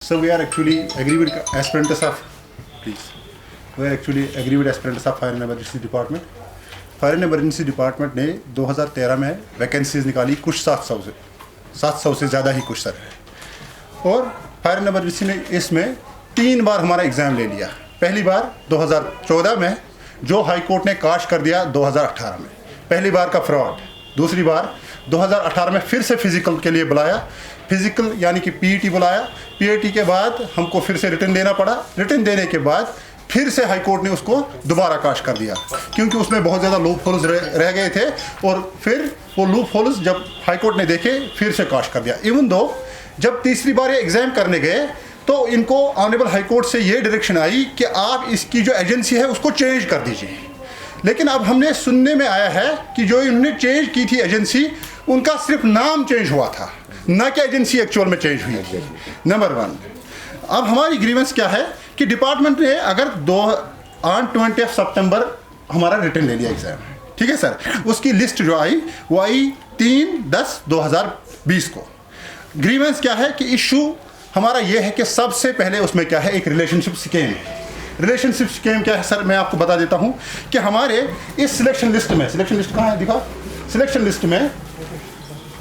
So we are actually aggrieved aspirants of, please. We are actually aggrieved aspirants of Fire and Emergency Department. Fire and emergency department ने 2013 में vacancies निकाली कुछ 700 से ज़्यादा ही कुछ sir है। और फायर एंड इमरजेंसी ने इसमें 3 बार हमारा एग्ज़ाम ले लिया। पहली बार 2014 में जो हाई कोर्ट ने काश कर दिया 2018 में, पहली बार का फ्रॉड। दूसरी बार 2018 में फिर से फिज़िकल के लिए बुलाया, फिज़िकल यानी कि पीईटी बुलाया। पीईटी के बाद हमको फिर से रिटर्न देना पड़ा। रिटर्न देने के बाद फिर से हाई कोर्ट ने उसको दोबारा काश कर दिया, क्योंकि उसमें बहुत ज़्यादा लूप होल्स रह गए थे। और फिर वो लूप होल्स जब हाई कोर्ट ने देखे फिर से काश कर दिया। इवन दो जब तीसरी बार ये एग्ज़ाम करने गए तो इनको ऑनरेबल हाई कोर्ट से ये डायरेक्शन आई कि आप इसकी जो एजेंसी है उसको चेंज कर दीजिए। लेकिन अब हमने सुनने में आया है कि जो इन्होंने चेंज की थी एजेंसी, उनका सिर्फ नाम चेंज हुआ था, ना कि एजेंसी एक्चुअल में चेंज हुई। नंबर 1, अब हमारी ग्रीवेंस क्या है कि डिपार्टमेंट ने अगर 20 सितंबर हमारा रिटर्न ले लिया एग्ज़ाम, ठीक है सर, उसकी लिस्ट जो आई वो आई 3/10/2020 को। ग्रीवेंस क्या है कि इशू हमारा ये है कि सबसे पहले उसमें क्या है, एक रिलेशनशिप स्कीम है। रिलेशनशिप स्कीम क्या है सर, मैं आपको बता देता हूँ कि हमारे इस सिलेक्शन लिस्ट में, सिलेक्शन लिस्ट कहाँ है दिखा, सिलेक्शन लिस्ट में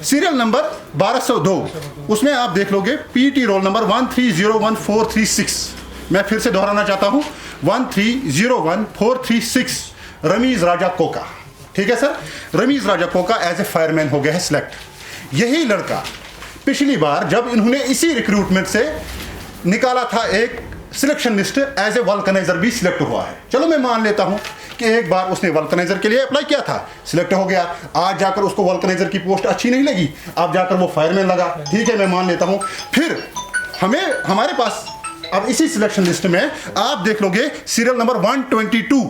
सीरियल नंबर 1202, उसमें आप देख लोगे पीटी रोल नंबर 1301,436। मैं फिर से दोहराना चाहता हूँ, 1301,436 रमीज राजा कोका, ठीक है sir. Ramiz Raja Koka as a fireman हो गया है सिलेक्ट। यही लड़का पिछली बार जब इन्होंने इसी रिक्रूटमेंट से निकाला था एक सिलेक्शन लिस्ट, एज ए वल्कनाइजर भी सिलेक्ट हुआ है। चलो मैं मान लेता हूँ कि एक बार उसने वल्कनाइजर के लिए अप्लाई किया था, सिलेक्ट हो गया। आज जाकर उसको वल्कनाइजर की पोस्ट अच्छी नहीं लगी, अब जाकर वो फायरमैन लगा, ठीक है मैं मान लेता हूँ। फिर हमारे पास अब इसी सिलेक्शन लिस्ट में आप देख लोगे serial number 122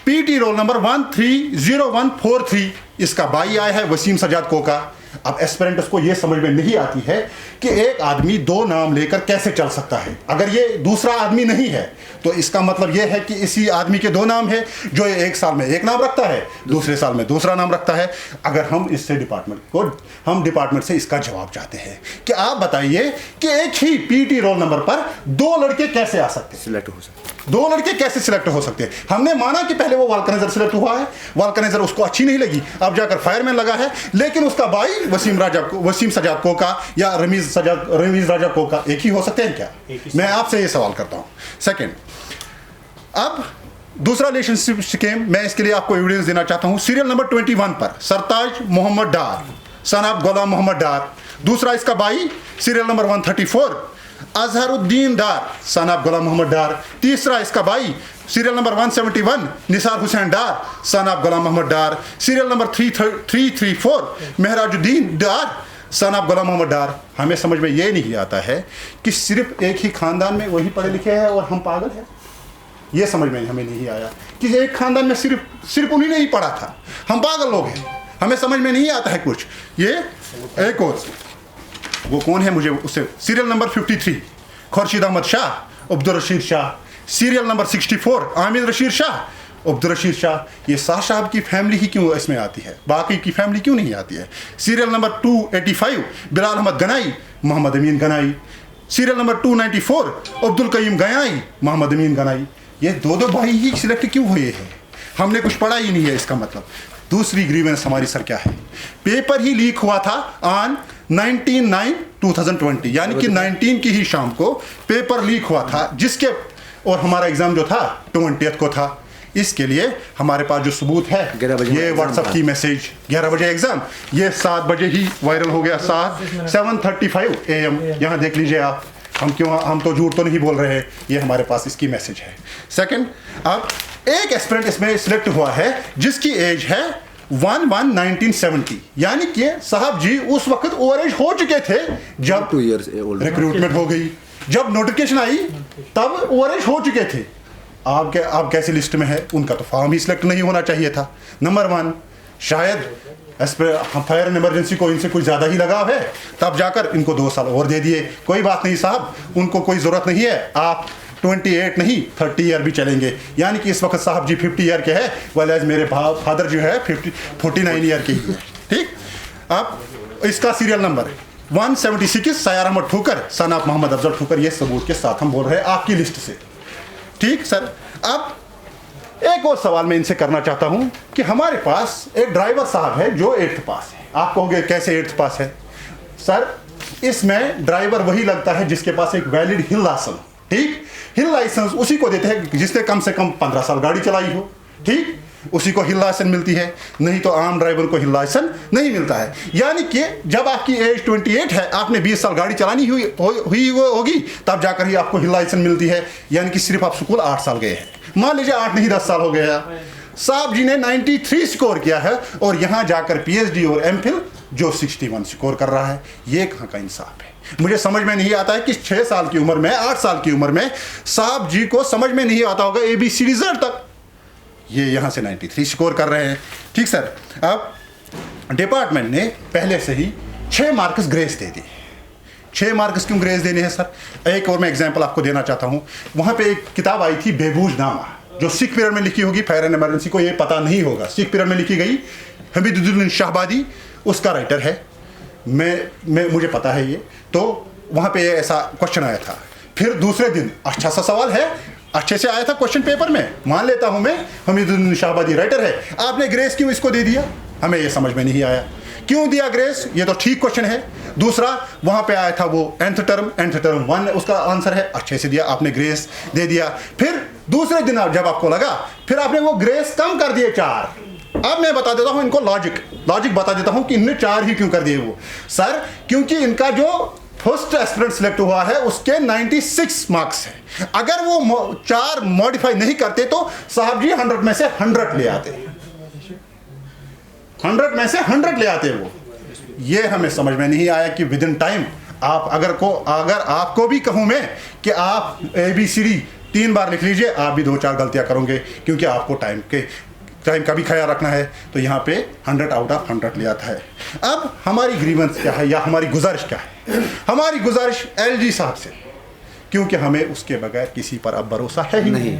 PT roll number 130143, इसका भाई आया है वसीम सजाद कोका। अब एस्पिरेंट्स को ये समझ में नहीं आती है कि एक आदमी 2 नाम लेकर कैसे चल सकता है। अगर ये दूसरा आदमी नहीं है तो इसका मतलब ये है कि इसी आदमी के 2 नाम है, जो ये एक साल में एक नाम रखता है, दूसरे साल में दूसरा नाम रखता है। अगर हम इससे डिपार्टमेंट से इसका जवाब चाहते हैं कि आप बताइए कि एक ही पीटी रोल नंबर पर 2 लड़के कैसे आ सकते हैं, सिलेक्ट हो सकते, 2 लड़के कैसे सिलेक्ट हो सकते हैं। हमने माना कि पहले वो वल्कनाइजर सिलेक्ट हुआ है, वल्कनाइजर उसको अच्छी नहीं लगी, अब जाकर फायरमैन लगा है। लेकिन उसका भाई वसीम सजाद कोका या रमीज राजा कोका एक ही हो सकते हैं क्या? मैं आपसे ये सवाल करता हूं। सेकंड, अब दूसरा रिलेशनशिप स्कीम, मैं इसके लिए आपको एविडेंस देना चाहता हूं। सीरियल नंबर 21 पर सरताज मोहम्मद डार सन ऑफ गुलाम मोहम्मद डार। दूसरा इसका भाई serial number 134 Azharuddin Dar son of Ghulam Mohammad Dar. तीसरा इसका भाई serial number 171 Nisar Hussain Dar son of Ghulam Mohammad Dar. Serial number 334 Mehrajuddin Dar son of Ghulam Mohammad Dar. हमें समझ में ये नहीं आता है कि सिर्फ एक ही खानदान में वही पढ़े लिखे हैं और हम पागल हैं। ये समझ में हमें नहीं आया कि एक खानदान में सिर्फ उन्हीं ने ही पढ़ा था, हम पागल लोग हैं, हमें समझ में नहीं आता है कुछ। ये एक और वो कौन है मुझे उससे, serial number 53 Khurshid Ahmad Shah Abdul Rashid Shah. Serial number 64 Aamir Rashid Shah Abdul Rashid Shah. ये शाह साहब की फैमिली ही क्यों इसमें आती है, बाकी की फैमिली क्यों नहीं आती है? सीरियल नंबर 285 बिलाल अहमद गनाई मोहम्मद अमीन गनाई। सीरियल नंबर 294 अब्दुल कईम गयाई मोहम्मद अमीन गनाई। ये 2 भाई ही सिलेक्ट क्यों हुए हैं? हमने कुछ पढ़ा ही नहीं है इसका मतलब। दूसरी ग्रीवेंस हमारी सर क्या है, पेपर ही लीक हुआ था ऑन 19/9/2020, यानी कि 19 की ही शाम को पेपर लीक हुआ था, जिसके और हमारा एग्जाम जो था 20 को था। इसके लिए हमारे पास जो सबूत है, ये व्हाट्सएप की मैसेज 11 बजे एग्जाम, ये 7 बजे ही वायरल हो गया, 7:35 AM। यहाँ देख लीजिए आप, हम तो झूठ तो नहीं बोल रहे हैं, ये हमारे पास इसकी मैसेज है। सेकंड, अब एक एस्पिरेंट इसमें सिलेक्ट हुआ है जिसकी एज है 1/1/1970, यानी कि साहब जी उस वक्त ओवर एज हो चुके थे जब 2 years old रिक्रूटमेंट हो गई, जब नोटिफिकेशन आई तब ओवर एज हो चुके थे। आप कैसी लिस्ट में है? उनका तो फॉर्म ही सिलेक्ट नहीं होना चाहिए था। नंबर 1, शायद फायर एंड इमरजेंसी को इनसे कुछ ज़्यादा ही लगाव है, तब जाकर इनको 2 साल और दे दिए। कोई बात नहीं साहब, उनको कोई ज़रूरत नहीं है, आप 28 नहीं 30 ईयर भी चलेंगे। यानी कि इस वक्त साहब जी 50 ईयर के हैं, वेल एज मेरे फादर जो है 49 ईयर के ही है। ठीक, अब इसका serial number 176 Sayar Ahmad Thukar son of Mohammad Afzal Thukar, ये सबूत के साथ हम बोल रहे हैं आपकी लिस्ट से। ठीक सर, अब एक और सवाल मैं इनसे करना चाहता हूं कि हमारे पास एक ड्राइवर साहब है जो 8th पास है। आप कहोगे कैसे 8th पास है? सर, इसमें ड्राइवर वही लगता है जिसके पास एक वैलिड हिल लाइसेंस। ठीक, हिल लाइसेंस उसी को देते हैं जिसने कम से कम 15 साल गाड़ी चलाई हो। ठीक, उसी को हिल लाइसेंस मिलती है, नहीं तो आम ड्राइवर को हिल लाइसेंस नहीं मिलता है। यानी कि जब आपकी एज 28 है, आपने 20 साल गाड़ी चलानी हुई होगी, तब जाकर ही आपको हिल लाइसेंस मिलती है। यानी कि सिर्फ आप स्कूल 8 साल गए हैं, मान लीजिए 8 नहीं 10 साल हो गया। साहब जी ने 93 स्कोर किया है और यहां जाकर पीएचडी और एमफिल जो 61 स्कोर कर रहा है, ये कहां का इंसाफ है? मुझे समझ में नहीं आता है कि 6 साल की उम्र में, 8 साल की उम्र में साहब जी को समझ में नहीं आता होगा ABCD तक, ये यहां से 93 स्कोर कर रहे हैं। ठीक सर, अब डिपार्टमेंट ने पहले से ही 6 मार्क्स ग्रेस दे दिए। 6 मार्क्स क्यों ग्रेस देने हैं सर? एक और मैं एग्जांपल आपको देना चाहता हूं। वहां पे एक किताब आई थी बेबूज नामा, जो सिख पीरियड में लिखी होगी, फायर एंड इमरजेंसी को ये पता नहीं होगा, सिख पीरियड में लिखी गई, हमीदुद्दीन शाहबादी उसका राइटर है, मुझे पता है ये। तो वहां पे ऐसा क्वेश्चन आया था। फिर दूसरे दिन अच्छा सा सवाल है, अच्छे से आया था क्वेश्चन पेपर में, मान लेता हूं मैं, हमीदुद्दीन शाहबादी राइटर है, आपने ग्रेस क्यों इसको दे दिया? हमें ये समझ में नहीं आया क्यों दिया ग्रेस, ये तो ठीक क्वेश्चन है। दूसरा वहां पे आया था वो nth टर्म 1, उसका आंसर है, अच्छे से दिया, आपने ग्रेस दे दिया। फिर दूसरे दिन जब आपको लगा, फिर आपने वो ग्रेस कम कर दिए 4। अब मैं बता देता हूं इनको लॉजिक बता देता हूं कि इनने 4 ही क्यों कर दिए वो सर, क्योंकि इनका जो फर्स्ट एस्पिरेंट सिलेक्ट हुआ है उसके 96 मार्क्स है। अगर वो 4 मॉडिफाई नहीं करते तो साहब जी 100 में से 100 ले आते, 100 में से 100 ले आते वो। ये हमें समझ में नहीं आया कि विद इन टाइम आप अगर आपको भी कहूं मैं कि आप ABCD 3 बार लिख लीजिए, आप भी 2-4 गलतियां करोगे, क्योंकि आपको टाइम का भी ख्याल रखना है। तो यहाँ पे 100 आउट ऑफ 100 ले आता है। अब हमारी ग्रीवेंस क्या है या हमारी गुजारिश क्या है? हमारी गुजारिश LG साहब से, क्योंकि हमें उसके बगैर किसी पर अब भरोसा है ही नहीं।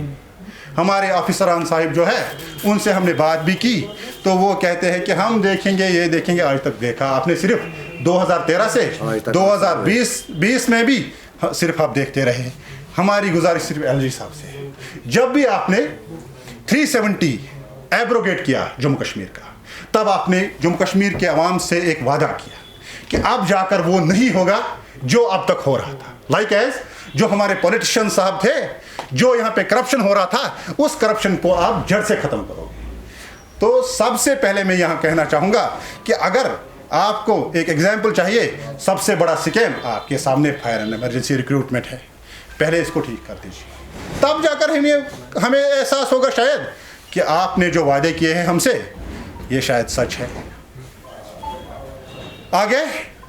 हमारे ऑफिसरान साहिब जो है उनसे हमने बात भी की, तो वो कहते हैं कि हम देखेंगे, ये देखेंगे। आज तक देखा आपने सिर्फ 2013 से 2020 में भी सिर्फ आप देखते रहे। हमारी गुजारिश सिर्फ LG साहब से, जब भी आपने 370 एब्रोगेट किया जम्मू कश्मीर का, तब आपने जम्मू कश्मीर के अवाम से एक वादा किया कि अब जाकर वो नहीं होगा जो अब तक हो रहा था। लाइक एज जो हमारे पॉलिटिशियन साहब थे, जो यहाँ पे करप्शन हो रहा था, उस करप्शन को आप जड़ से खत्म करोगे। तो सबसे पहले मैं यहाँ कहना चाहूँगा कि अगर आपको एक एग्जाम्पल चाहिए, सबसे बड़ा स्कैम आपके सामने फायर एंड इमरजेंसी रिक्रूटमेंट है। पहले इसको ठीक कर दीजिए, तब जाकर हमें एहसास होगा शायद कि आपने जो वादे किए हैं हमसे, ये शायद सच है। आगे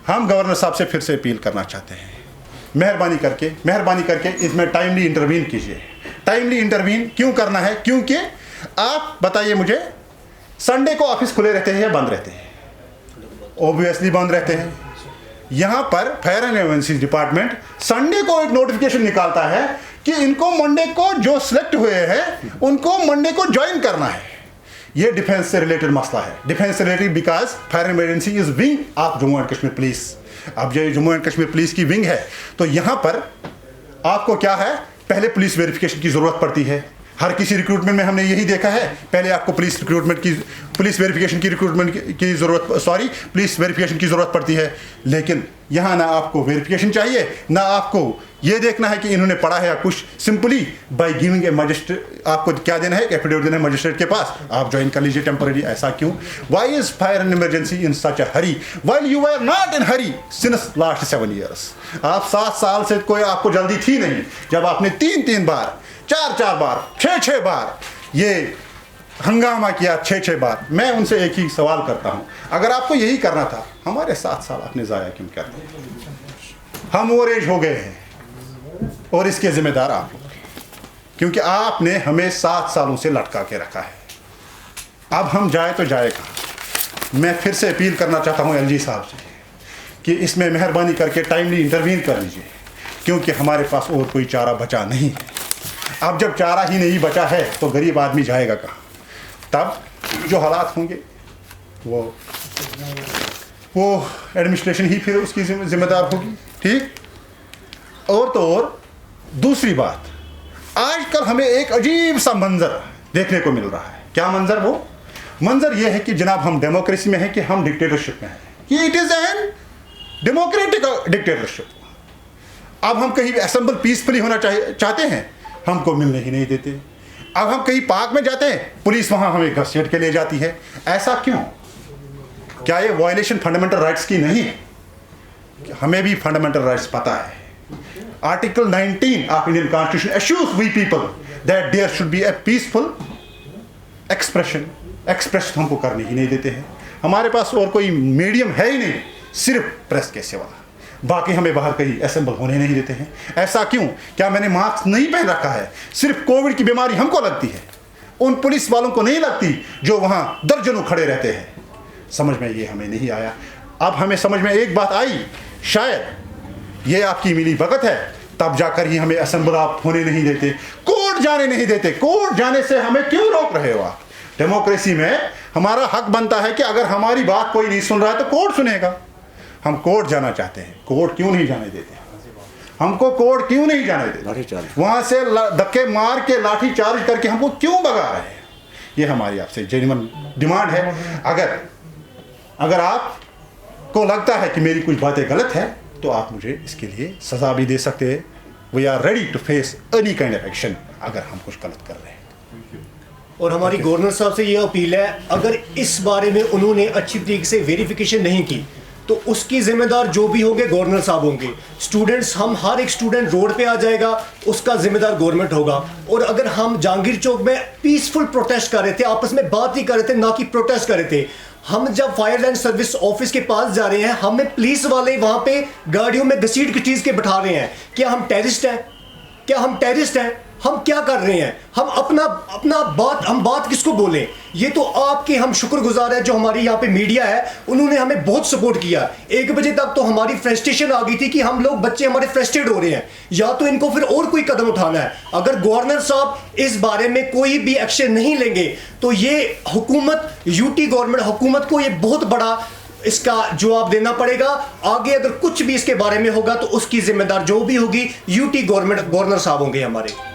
हम गवर्नर साहब से फिर से अपील करना चाहते हैं, मेहरबानी करके इसमें टाइमली इंटरवीन कीजिए। टाइमली इंटरवीन क्यों करना है? क्योंकि आप बताइए मुझे, संडे को ऑफिस खुले रहते हैं या बंद रहते हैं? ऑब्वियसली बंद रहते हैं। यहाँ पर fire and emergency department Sunday को एक नोटिफिकेशन निकालता है कि इनको मंडे को जो सिलेक्ट हुए हैं उनको मंडे को ज्वाइन करना है। ये डिफेंस से रिलेटेड मसला है, डिफेंस से related, because fire and emergency is wing of Jammu and Kashmir police. अब जो जम्मू एंड कश्मीर पुलिस की विंग है, तो यहाँ पर आपको क्या है, पहले पुलिस वेरिफिकेशन की जरूरत पड़ती है। हर किसी रिक्रूटमेंट में हमने यही देखा है, पहले आपको पुलिस वेरिफिकेशन की जरूरत पड़ती है। लेकिन यहाँ ना आपको वेरिफिकेशन चाहिए, ना आपको ये देखना है कि इन्होंने पढ़ा है या कुछ, simply by giving a magistrate, आपको क्या देना है, एफिडेविट देना है मजिस्ट्रेट के पास, आप ज्वाइन कर लीजिए टेम्पररी। ऐसा क्यों? Why is fire and emergency in such a hurry while you are not in hurry since last 7 years? आप 7 साल से कोई आपको जल्दी थी नहीं, जब आपने 3 बार, 4 बार, 6 बार ये हंगामा किया, 6 बार। मैं उनसे एक ही सवाल करता हूं, अगर आपको यही करना था, हमारे 7 साल आपने ज़ाया क्यों कर दिए? हम ओवर एज हो गए हैं और इसके जिम्मेदार आप लोग, क्योंकि आपने हमें 7 सालों से लटका के रखा है। अब हम जाए तो जाए कहाँ? मैं फिर से अपील करना चाहता हूँ LG साहब से कि इसमें मेहरबानी करके टाइमली इंटरवीन कर लीजिए, क्योंकि हमारे पास और कोई चारा बचा नहीं है। अब जब चारा ही नहीं बचा है तो गरीब आदमी जाएगा कहाँ? तब जो हालात होंगे वो वो एडमिनिस्ट्रेशन ही फिर उसकी जिम्मेदार होगी। ठीक, और तो और दूसरी बात, आजकल हमें एक अजीब सा मंजर देखने को मिल रहा है। क्या मंजर? वो मंजर ये है कि जनाब हम डेमोक्रेसी में हैं कि हम डिक्टेटरशिप में हैं, कि it is an democratic dictatorship. अब हम कहीं असेंबल पीसफुली होना चाहते हैं, हमको मिलने ही नहीं देते। अब हम कहीं पार्क में जाते हैं, पुलिस वहाँ हमें घसीट के ले जाती है। ऐसा क्यों? क्या ये वायलेशन फंडामेंटल राइट्स की नहीं है? हमें भी फंडामेंटल राइट्स पता है। Article 19 of Indian constitution assures we people that there should be a peaceful expression. Express हमको करने ही नहीं देते हैं। हमारे पास और कोई मीडियम है ही नहीं, सिर्फ प्रेस के सिवा। बाकी हमें बाहर कहीं असेंबल होने नहीं देते हैं। ऐसा क्यों? क्या मैंने मास्क नहीं पहन रखा है? सिर्फ कोविड की बीमारी हमको लगती है, उन पुलिस वालों को नहीं लगती जो वहाँ दर्जनों खड़े रहते हैं। समझ में ये हमें नहीं आया। अब हमें समझ में एक बात आई, शायद ये आपकी मिली भगत है, तब जाकर ही हमें असेंबल आप होने नहीं देते, कोर्ट जाने नहीं देते। कोर्ट जाने से हमें क्यों रोक रहे हो आप? डेमोक्रेसी में हमारा हक बनता है कि अगर हमारी बात कोई नहीं सुन रहा है तो कोर्ट सुनेगा। हम कोर्ट जाना चाहते हैं, कोर्ट क्यों नहीं जाने देते? हमको कोर्ट क्यों नहीं जाने देते? वहां से धक्के मार के लाठी चार्ज करके हमको क्यों भगा रहे हैं? ये हमारी आपसे जेन्युइन डिमांड है। अगर आपको लगता है कि मेरी कुछ बातें गलत है तो आप मुझे इसके लिए सजा भी दे सकते हैं। We are ready to face any kind of action अगर हम कुछ गलत कर रहे हैं। और हमारी गवर्नर साहब से ये अपील है, अगर इस बारे में उन्होंने अच्छी तरीके से वेरिफिकेशन नहीं की तो उसकी जिम्मेदार जो भी होंगे गवर्नर साहब होंगे। स्टूडेंट्स, हम हर एक स्टूडेंट रोड पे आ जाएगा, उसका जिम्मेदार गवर्नमेंट होगा। और अगर हम जहांगीर चौक में पीसफुल प्रोटेस्ट कर रहे थे, आपस में बात ही कर रहे थे, ना कि प्रोटेस्ट कर रहे थे। हम जब फायर एंड सर्विस ऑफिस के पास जा रहे हैं, हमें पुलिस वाले वहां पे गाड़ियों में घसीट घसीट के बैठा रहे हैं। क्या हम टेररिस्ट हैं? क्या हम टेररिस्ट हैं? हम क्या कर रहे हैं? हम बात किसको बोलें? ये तो आपके हम शुक्रगुजार हैं जो हमारी यहाँ पे मीडिया है, उन्होंने हमें बहुत सपोर्ट किया। 1 बजे तक तो हमारी फ्रस्ट्रेशन आ गई थी कि हम लोग, बच्चे हमारे फ्रस्ट्रेट हो रहे हैं। या तो इनको फिर और कोई कदम उठाना है। अगर गवर्नर साहब इस बारे में कोई भी एक्शन नहीं लेंगे तो ये हुकूमत, यूटी गवर्नमेंट हुकूमत को ये बहुत बड़ा इसका जवाब देना पड़ेगा। आगे अगर कुछ भी इसके बारे में होगा तो उसकी जिम्मेदार जो भी होगी यूटी गवर्नमेंट, गवर्नर साहब होंगे हमारे।